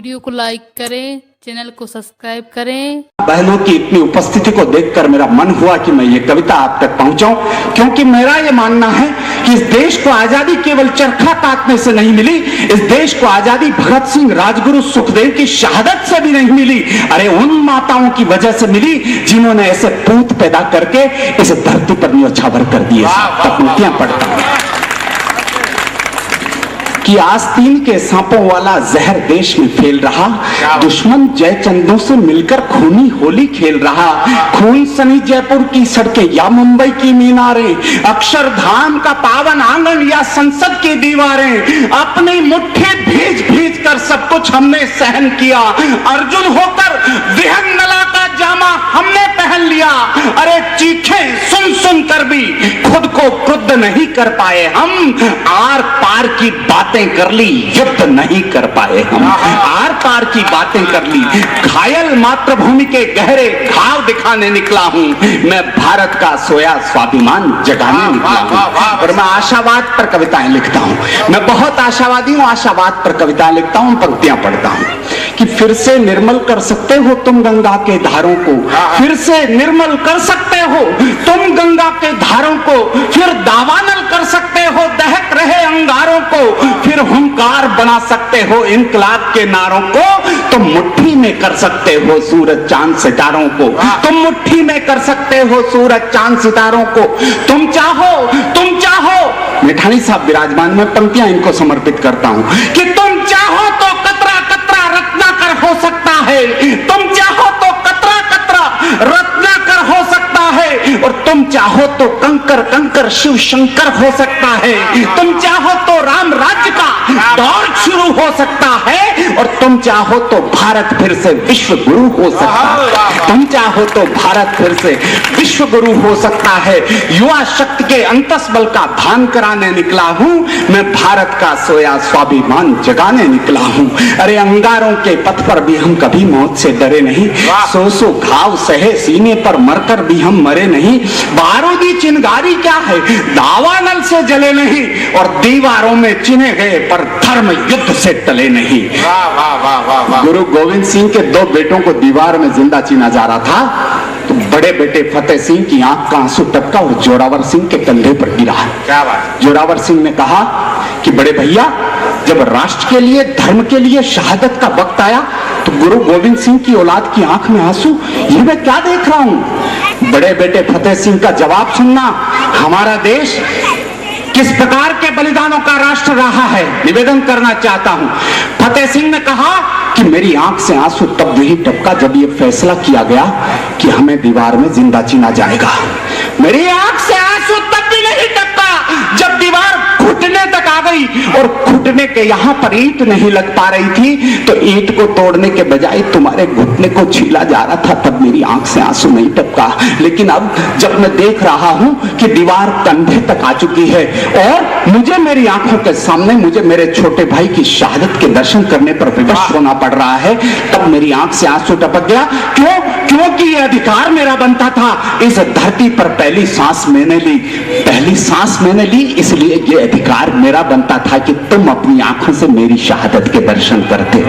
Video को like करें, channel को सब्सक्राइब करें। बहनों की इतनी उपस्थिति को देखकर मेरा मन हुआ कि मैं ये कविता आप तक पहुंचाऊं, क्योंकि मेरा ये मानना है कि इस देश को आजादी केवल चरखा काटने से नहीं मिली। इस देश को आजादी भगत सिंह, राजगुरु, सुखदेव की शहादत से भी नहीं मिली। अरे उन माताओं की वजह से मिली जिन्होंने ऐसे पूत पैदा करके इस धरती पर न्योछावर कर दिए। पंक्तियां पढ़ता हूं कि आस्तीन के सांपों वाला जहर देश में फैल रहा, दुश्मन जयचंदों से मिलकर खूनी होली खेल रहा। खून सनी जयपुर की सड़कें या मुंबई की मीनारें, अक्षरधाम का पावन आंगन या संसद की दीवारें, अपनी मुट्ठी भीज भीज कर सब कुछ हमने सहन किया। अर्जुन होकर विहंग नला का जामा हमने पहन लिया। अरे चीखे सुन सुन कर भी खुद को क्रुद्ध नहीं कर पाए हम। आर पार की बातें कर ली, युद्ध नहीं कर पाए हम। आर पार की बातें कर ली, घायल मातृभूमि के गहरे घाव दिखाने निकला हूं। मैं भारत का सोया स्वाभिमान जगाने निकला हूं। और मैं आशावाद पर कविताएं लिखता हूं। मैं बहुत आशावादी हूं, आशावाद पर कविताएं लिखता हूं, पंक्तियां पढ़ता हूं कि फिर से निर्मल कर सकते हो तुम गंगा के धारों को, फिर से निर्मल कर सकते हो तुम गंगा के धारों को, फिर दावानल कर सकते हो दहक रहे अंगारों को, फिर हुंकार बना सकते हो इनकलाब के नारों को। तुम मुट्ठी में कर सकते हो सूरज चांद सितारों को, तुम मुट्ठी में कर सकते हो सूरज चांद सितारों को। तुम चाहो मिठानी साहब विराजमान, में पंक्तियां इनको समर्पित करता हूं कि तुम चाहो तो कतरा कतरा रत्नाकर हो सकता है, तुम चाहो तो कतरा कतरा रत्नाकर हो सकता है, और तुम चाहो तो कंकर कंकर शिव शंकर हो सकता है, तुम चाहो तो राम राज्य का दौर शुरू हो सकता है, और तुम चाहो तो भारत फिर से विश्व गुरु हो सकता है। तुम चाहो तो भारत फिर से विश्व गुरु हो सकता है। युवा शक्ति के अंतस बल का भान कराने निकला हूं। मैं भारत का सोया स्वाभिमान जगाने निकला हूं। अरे अंगारों के पथ पर भी हम कभी मौत से डरे नहीं, सौ घाव सहे सीने पर मरकर भी हम मरे नहीं। बारूदी चिंगारी क्या है, दावानल से जले नहीं, और दीवारों में चिने गए पर धर्म युद्ध से टले नहीं। गुरु गोविंद सिंह के दो बेटों को दीवार में जिंदा चीना जा रहा था, तो बड़े बेटे फतेह सिंह की आंख का आंसू टपका और जोरावर सिंह के कंधे पर गिरा। क्या बात? जोरावर सिंह ने कहा कि बड़े भैया, जब राष्ट्र के लिए, धर्म के लिए शहादत का वक्त आया तो गुरु गोविंद सिंह की औलाद की आंख में आंसू, ये मैं क्या देख रहा हूं? बड़े बेटे फतेह सिंह का जवाब सुनना, हमारा देश किस प्रकार के बलिदानों का राष्ट्र रहा है, निवेदन करना चाहता हूं। फतेह सिंह ने कहा कि मेरी आंख से आंसू तब नहीं टपका जब यह फैसला किया गया कि हमें दीवार में जिंदा चीना जाएगा। मेरी आंख से आंसू तब भी नहीं टपका जब दीवार घुटने तक आ गई, और घुटने के यहां पर ईंट नहीं लग पा रही थी, तो ईंट को तोड़ने के बजाय तुम्हारे घुटने को छीला जा रहा था, तब मेरी आंख से आंसू नहीं टपका। लेकिन अब जब मैं देख रहा हूं कि दीवार कंधे तक आ चुकी है और मुझे मेरी आंखों के सामने मुझे मेरे छोटे भाई की शहादत के दर्शन करने पर विवश होना पड़ रहा है, तब मेरी आंख से आंसू टपक गया। क्योंकि यह अधिकार मेरा बनता था। इस धरती पर पहली सांस मैंने ली, इसलिए यह अधिकार मेरा बनता था कि तुम अपनी आंखों से मेरी शहादत के दर्शन करते।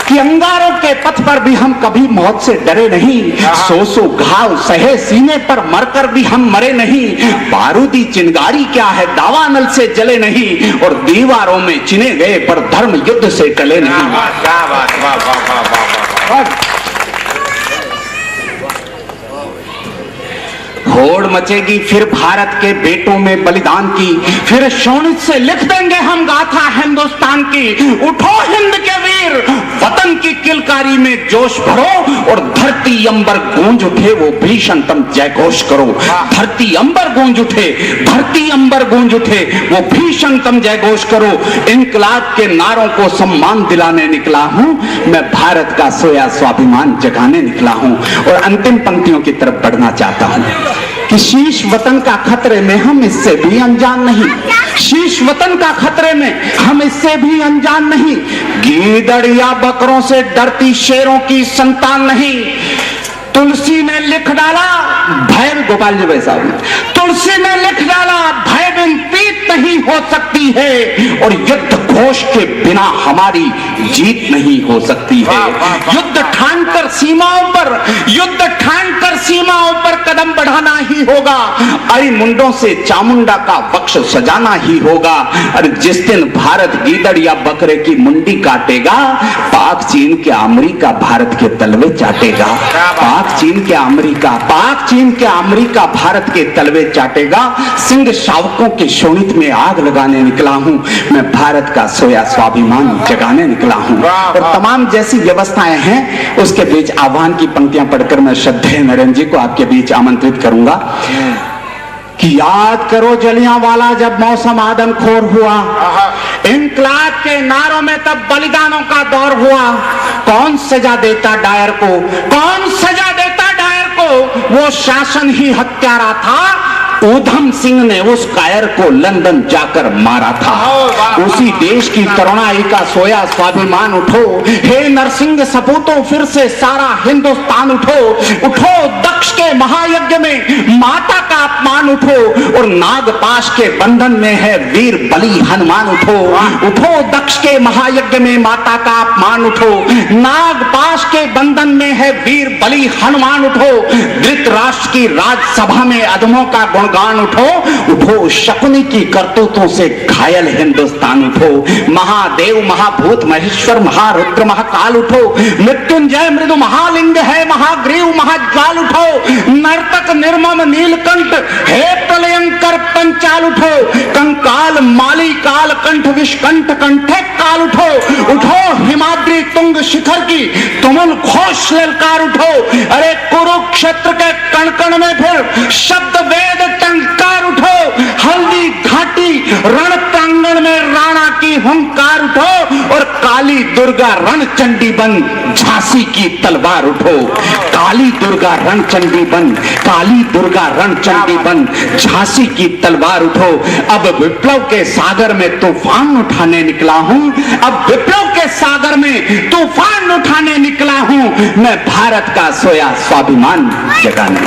कि अंगारों के पथ पर भी हम कभी मौत से डरे नहीं, सौ घाव सहे सीने पर मरकर भी हम मरे नहीं। बारूदी चिंगारी क्या है, दावानल से जले नहीं, और दीवारों में चिने गए पर धर्म युद्ध से टले नहीं। होड़ मचेगी फिर भारत के बेटों में बलिदान की, फिर शोणित से लिख देंगे हम गाथा हिंदुस्तान की। उठो हिंद के वीर, वतन की किलकारी में जोश भरो, और धरती अंबर गूंज उठे वो भीषणतम जयघोष करो। धरती अंबर गूंज उठे वो भीषणतम जयघोष करो। इनकलाब के नारों को सम्मान दिलाने निकला हूं। मैं भारत का सोया स्वाभिमान जगाने निकला हूं। और अंतिम पंक्तियों की तरफ बढ़ना चाहता हूं कि शीश वतन का खतरे में हम इससे भी अनजान नहीं, शीश वतन का खतरे में हम इससे भी अनजान नहीं। गीदड़ या बकरों से डरती शेरों की संतान नहीं। तुलसी ने लिख डाला भैर गोपाल जी भाई साहब ने तुलसी में लिख डाला, भय बिन प्रीत नहीं हो सकती है और युद्ध घोष के बिना हमारी जीत नहीं हो सकती है। युद्ध ठानकर सीमाओं पर कदम बढ़ाना ही होगा। अरे मुंडों से चामुंडा का वक्ष सजाना ही होगा। अरे जिस दिन भारत गीदड़ या बकरे की मुंडी काटेगा, पाक चीन के अमेरिका भारत के तलवे चाटेगा। पाक चीन के अमेरिका भारत के तलवे चाटेगा। सिंह शावकों के शोणित में आग लगाने निकला हूं मैं, भारत का सोया स्वाभिमान जगाने निकला हूं। और तमाम जैसी व्यवस्थाएं हैं, उसके बीच आह्वान की पंक्तियां पढ़कर मैं श्रद्धेय नरेंद्र जी को आपके बीच आमंत्रित करूंगा कि याद करो जलियांवाला जब मौसम आदमखोर हुआ, इंकलाब के नारों में तब बलिदानों का दौर हुआ। कौन सजा देता डायर को, वो शासन ही हत्यारा था। ऊधम सिंह ने उस कायर को लंदन जाकर मारा था। उसी देश की तरुणाई का सोया स्वाभिमान उठो, हे नरसिंह सपूतों फिर से सारा हिंदुस्तान उठो दक्ष के महायज्ञ में माता का अपमान उठो, और नागपाश के बंधन में है वीर बलि हनुमान उठो दक्ष के महायज्ञ में माता का अपमान उठो, नागपाश के बंधन में है वीर बलि हनुमान उठो, धृतराष्ट्र की राजसभा में अधमों का गुणगान उठो शकुनी की करतूतों से घायल हिंदुस्तान उठो, महादेव महाभूत महेश्वर महारुद्र महाकाल उठो, मृत्युंजय मृदु महालिंग है महाग्रीव महाज्वाल उठो, नर्तक निर्मम नीलकंठ हे प्रलयंकर पंचाल उठो, कंकाल माली काल कंठ विषकंठ कंठे काल उठो हिमाद्री तुंग शिखर की तुमुल घोष ललकार उठो। अरे कुरुक्षेत्र के कण कण में फिर शब्द वेद टंकार उठो, हल्दी घाटी रण प्रांगण में राणा की हुंकार उठो, और काली दुर्गा रणचंडी बन झांसी की तलवार उठो। काली दुर्गा रणचंडी बन झांसी की तलवार उठो। अब विप्लव के सागर में तूफान उठाने निकला हूं, मैं भारत का सोया स्वाभिमान जगाने।